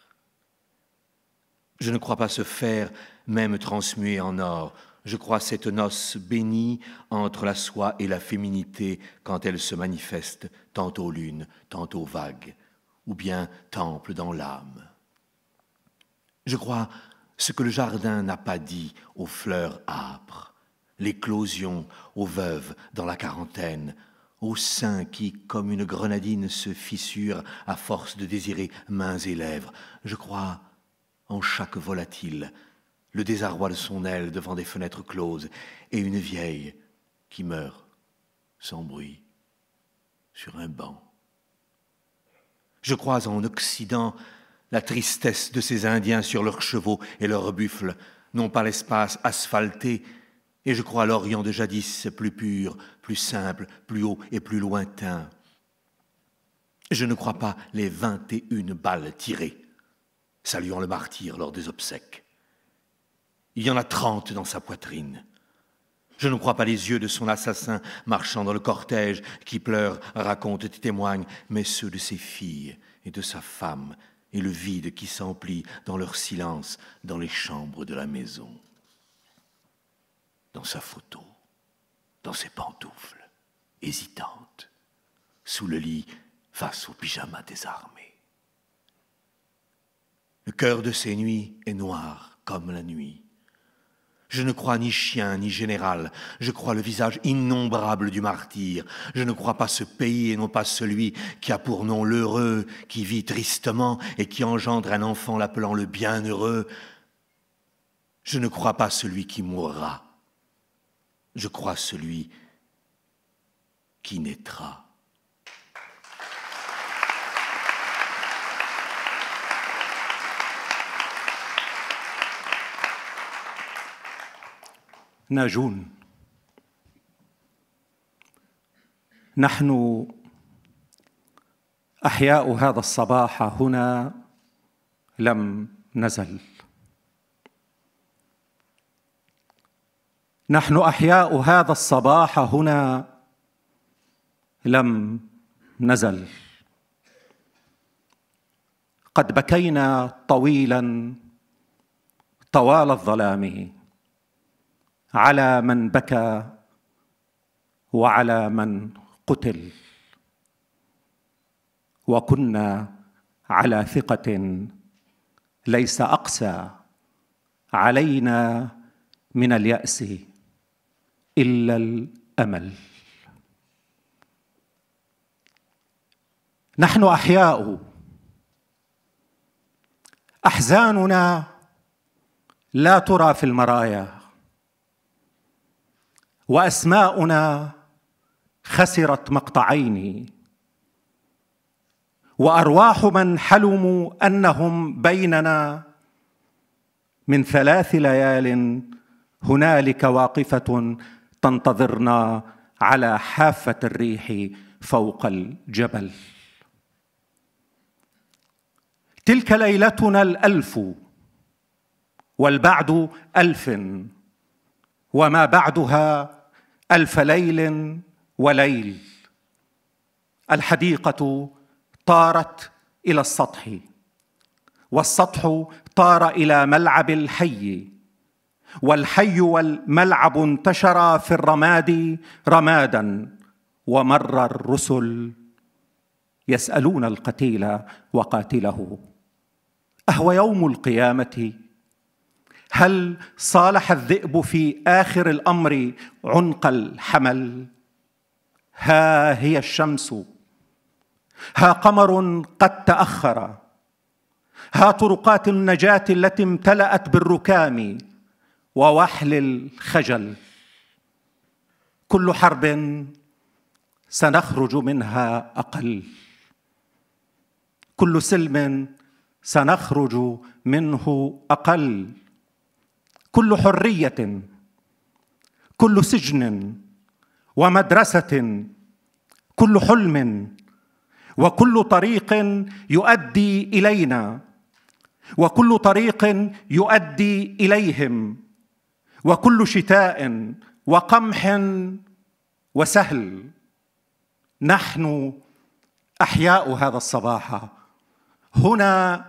Je ne crois pas ce fer même transmué en or, je crois cette noce bénie entre la soie et la féminité quand elle se manifeste tantôt lune, tantôt vague, ou bien temple dans l'âme. Je crois ce que le jardin n'a pas dit aux fleurs âpres, l'éclosion aux veuves dans la quarantaine, aux seins qui, comme une grenadine, se fissurent à force de désirer mains et lèvres. Je crois en chaque volatile le désarroi de son aile devant des fenêtres closes, et une vieille qui meurt sans bruit sur un banc. Je crois en Occident la tristesse de ces Indiens sur leurs chevaux et leurs buffles, non pas l'espace asphalté, et je crois l'Orient de jadis plus pur, plus simple, plus haut et plus lointain. Je ne crois pas les 21 balles tirées, saluant le martyr lors des obsèques. Il y en a 30 dans sa poitrine. Je ne crois pas les yeux de son assassin marchant dans le cortège, qui pleure, raconte et témoigne, mais ceux de ses filles et de sa femme, et le vide qui s'emplit dans leur silence dans les chambres de la maison. Dans sa photo, dans ses pantoufles, hésitantes, sous le lit, face au pyjama désarmé. Le cœur de ces nuits est noir comme la nuit. Je ne crois ni chien ni général, je crois le visage innombrable du martyr. Je ne crois pas ce pays et non pas celui qui a pour nom l'heureux, qui vit tristement et qui engendre un enfant l'appelant le bienheureux. Je ne crois pas celui qui mourra, je crois celui qui naîtra. ناجون، نحن أحياء هذا الصباح هنا لم نزل. نحن أحياء هذا الصباح هنا لم نزل. قد بكينا طويلا طوال الظلام على من بكى وعلى من قتل، وكنا على ثقة ليس أقسى علينا من اليأس إلا الأمل. نحن أحياء، أحزاننا لا ترى في المرايا، وأسماؤنا خسرت مقطعين، وأرواح من حلموا أنهم بيننا من 3 ليال هنالك واقفة تنتظرنا على حافة الريح فوق الجبل. تلك ليلتنا 1000 والبعد 1000 وما بعدها 1000 ليل وليل. الحديقة طارت إلى السطح، والسطح طار إلى ملعب الحي، والحي والملعب انتشرا في الرماد رمادا، ومر الرسل يسألون القتيل وقاتله: أهو يوم القيامة؟ هل صالح الذئب في آخر الأمر عنق الحمل؟ ها هي الشمس، ها قمر قد تأخر، ها طرقات النجاة التي امتلأت بالركام ووحل الخجل. كل حرب سنخرج منها أقل، كل سلم سنخرج منه أقل، كل حرية، كل سجن ومدرسة، كل حلم وكل طريق يؤدي إلينا، وكل طريق يؤدي إليهم، وكل شتاء وقمح وسهل. نحن أحياء هذا الصباح هنا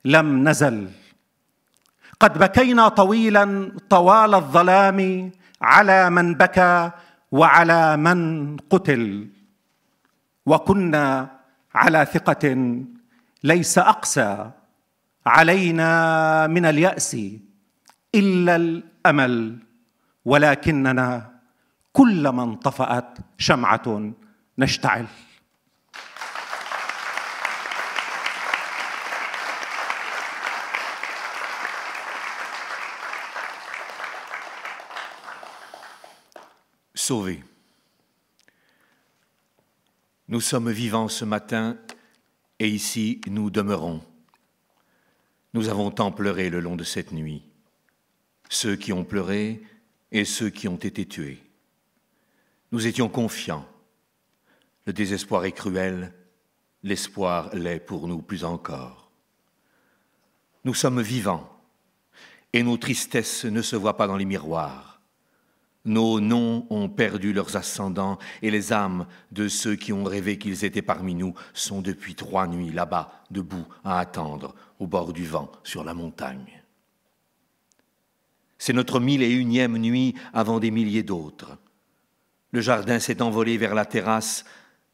لم نزل. قد بكينا طويلا طوال الظلام على من بكى وعلى من قتل، وكنا على ثقة ليس أقسى علينا من اليأس إلا الأمل، ولكننا كلما انطفأت شمعة نشتعل. Sauvés. Nous sommes vivants ce matin et ici nous demeurons. Nous avons tant pleuré le long de cette nuit, ceux qui ont pleuré et ceux qui ont été tués. Nous étions confiants. Le désespoir est cruel, l'espoir l'est pour nous plus encore. Nous sommes vivants et nos tristesses ne se voient pas dans les miroirs. Nos noms ont perdu leurs ascendants et les âmes de ceux qui ont rêvé qu'ils étaient parmi nous sont depuis 3 nuits là-bas, debout, à attendre, au bord du vent, sur la montagne. C'est notre 1001e nuit avant des milliers d'autres. Le jardin s'est envolé vers la terrasse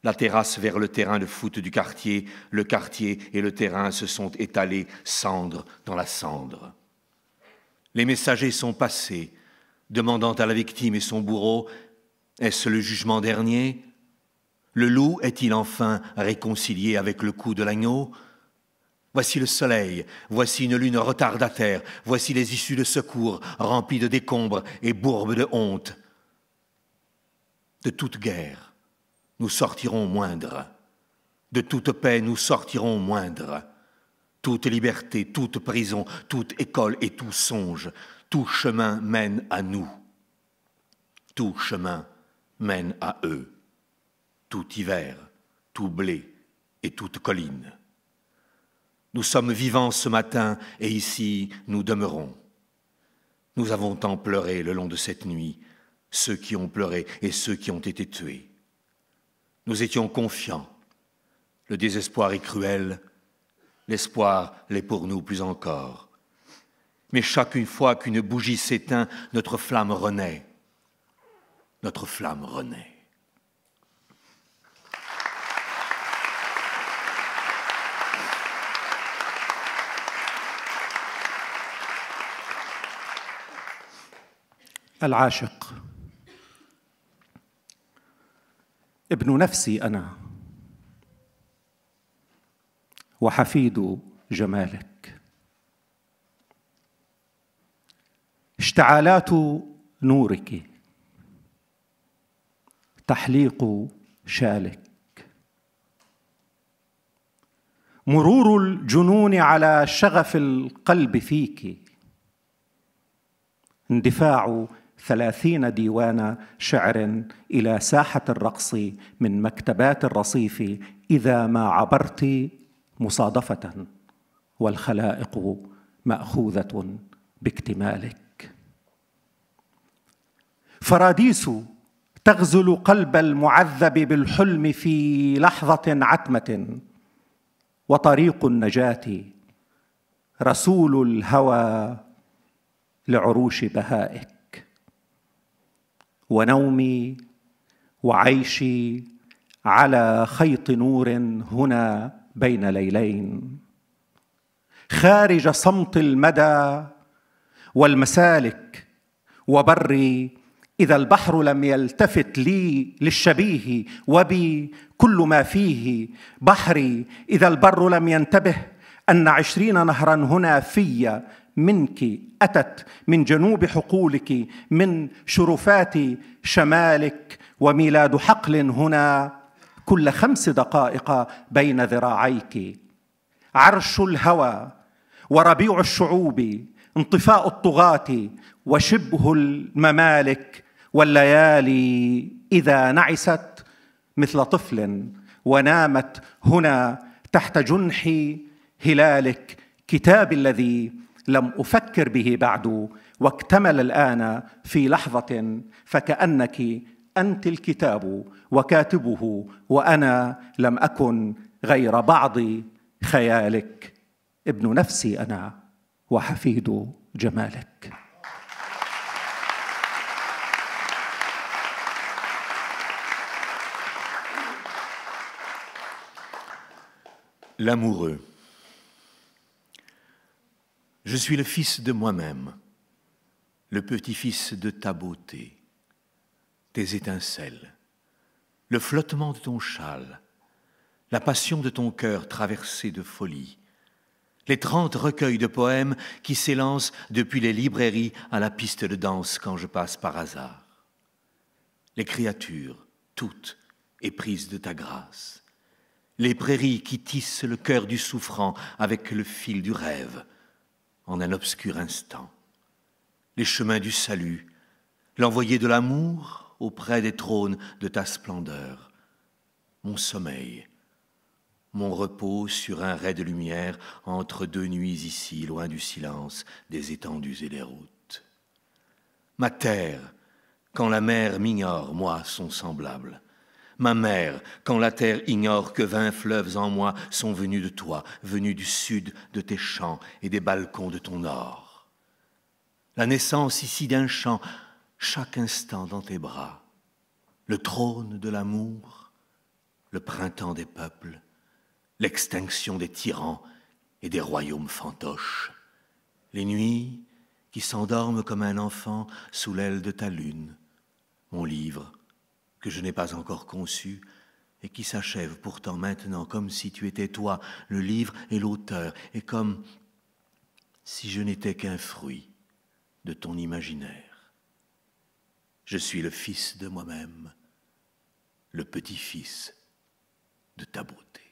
vers le terrain de foot du quartier, le quartier et le terrain se sont étalés, cendre dans la cendre. Les messagers sont passés, demandant à la victime et son bourreau, est-ce le jugement dernier? Le loup est-il enfin réconcilié avec le cou de l'agneau? Voici le soleil, voici une lune retardataire, voici les issues de secours remplies de décombres et bourbes de honte. De toute guerre, nous sortirons moindres. De toute paix, nous sortirons moindres. Toute liberté, toute prison, toute école et tout songe, tout chemin mène à nous. Tout chemin mène à eux. Tout hiver, tout blé et toute colline. Nous sommes vivants ce matin et ici nous demeurons. Nous avons tant pleuré le long de cette nuit, ceux qui ont pleuré et ceux qui ont été tués. Nous étions confiants. Le désespoir est cruel, l'espoir l'est pour nous plus encore. Mais chaque fois qu'une bougie s'éteint, notre flamme renaît. Notre flamme renaît. العاشق. ابن نفسي أنا وحفيد جمالك. اشتعالات نورك، تحليق شالك، مرور الجنون على شغف القلب فيك، اندفاع 30 ديوان شعر إلى ساحة الرقص من مكتبات الرصيف إذا ما عبرت مصادفة والخلائق مأخوذة باكتمالك. فراديس تغزل قلب المعذب بالحلم في لحظة عتمة، وطريق النجاة رسول الهوى لعروش بهائك. ونومي وعيشي على خيط نور هنا بين ليلين، خارج صمت المدى والمسالك، وبري إذا البحر لم يلتفت لي للشبيه وبي كل ما فيه، بحري إذا البر لم ينتبه أن 20 نهرا هنا في منك أتت من جنوب حقولك، من شرفات شمالك، وميلاد حقل هنا كل 5 دقائق بين ذراعيك. عرش الهوى وربيع الشعوب، انطفاء الطغاة وشبه الممالك، والليالي إذا نعست مثل طفل ونامت هنا تحت جنح هلالك. كتابي الذي لم أفكر به بعد واكتمل الآن في لحظة، فكأنك أنت الكتاب وكاتبه، وأنا لم أكن غير بعض خيالك. ابن نفسي أنا وحفيد جمالك. L'amoureux. Je suis le fils de moi-même, le petit-fils de ta beauté, tes étincelles, le flottement de ton châle, la passion de ton cœur traversé de folie, les 30 recueils de poèmes qui s'élancent depuis les librairies à la piste de danse quand je passe par hasard. les créatures, toutes éprises de ta grâce, les prairies qui tissent le cœur du souffrant avec le fil du rêve en un obscur instant, les chemins du salut, l'envoyé de l'amour auprès des trônes de ta splendeur, mon sommeil, mon repos sur un rais de lumière entre deux nuits ici, loin du silence des étendues et des routes. Ma terre, quand la mer m'ignore, moi, son semblable. Ma mère, quand la terre ignore que 20 fleuves en moi sont venus de toi, venus du sud de tes champs et des balcons de ton nord. La naissance ici d'un chant, chaque instant dans tes bras. Le trône de l'amour, le printemps des peuples, l'extinction des tyrans et des royaumes fantoches. Les nuits qui s'endorment comme un enfant sous l'aile de ta lune. Mon livre, que je n'ai pas encore conçu et qui s'achève pourtant maintenant comme si tu étais toi, le livre et l'auteur, et comme si je n'étais qu'un fruit de ton imaginaire. Je suis le fils de moi-même, le petit-fils de ta beauté.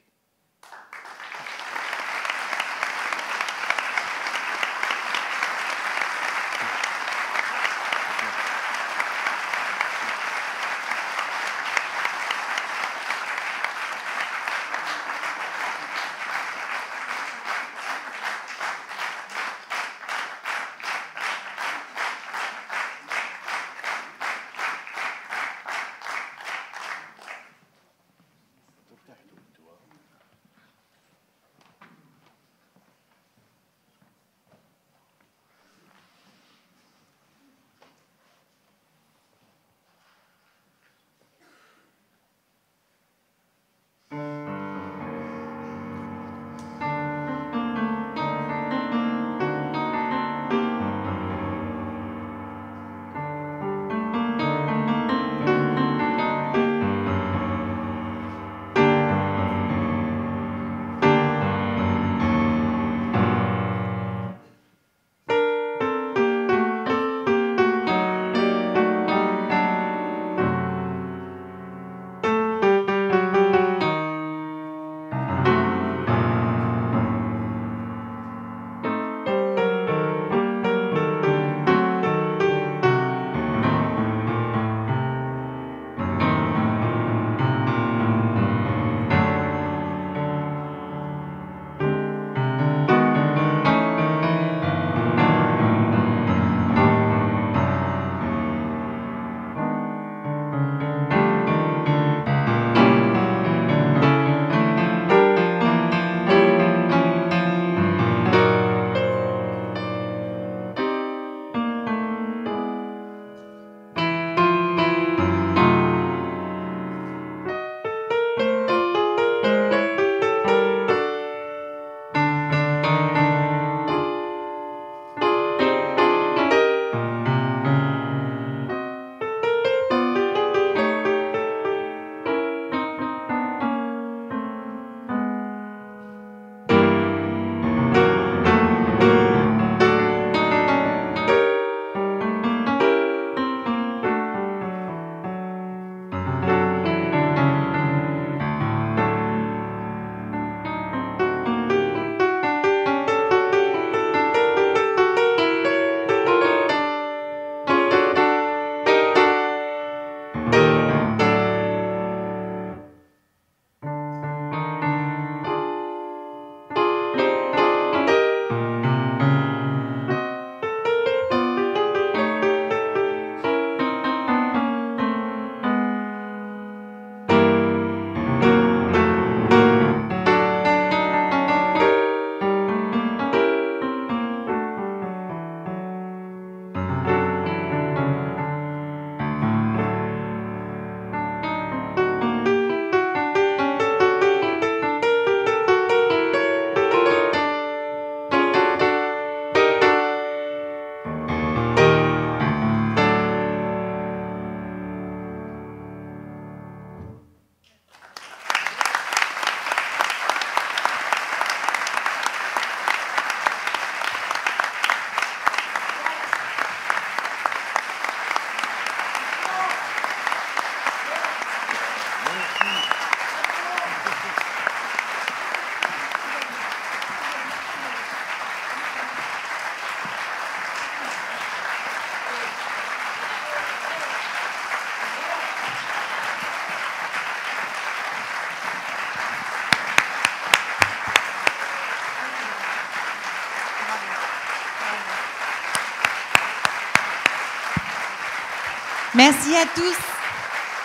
Merci à tous.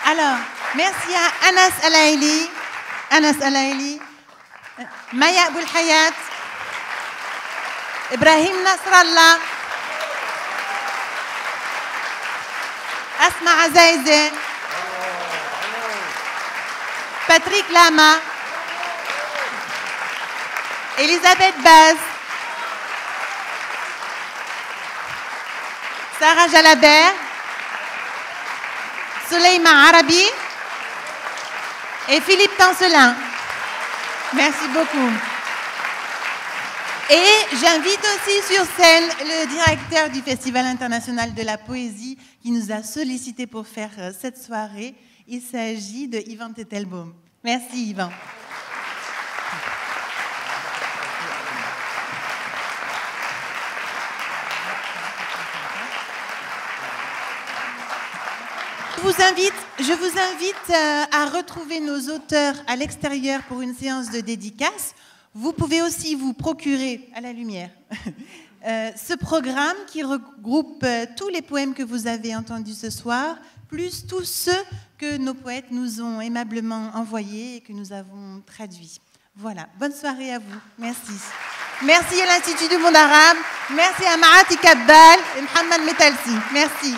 Alors, merci à Anas Alaili, Maya Boulhayat, Ibrahim Nasrallah, Asma Azaïze, Patrick Lama, Elisabeth Baz, Sarah Jalabert, Soleima Arabi et Philippe Tancelin. Merci beaucoup. Et j'invite aussi sur scène le directeur du Festival international de la poésie qui nous a sollicité pour faire cette soirée. Il s'agit de Yvan Tettelbaum. Merci Yvan. Je vous invite à retrouver nos auteurs à l'extérieur pour une séance de dédicace. Vous pouvez aussi vous procurer à la lumière ce programme qui regroupe tous les poèmes que vous avez entendus ce soir, plus tous ceux que nos poètes nous ont aimablement envoyés et que nous avons traduits. Voilà, bonne soirée à vous. Merci. Merci à l'Institut du monde arabe. Merci à Maati Kabbal et Mohamed Metalsi. Merci.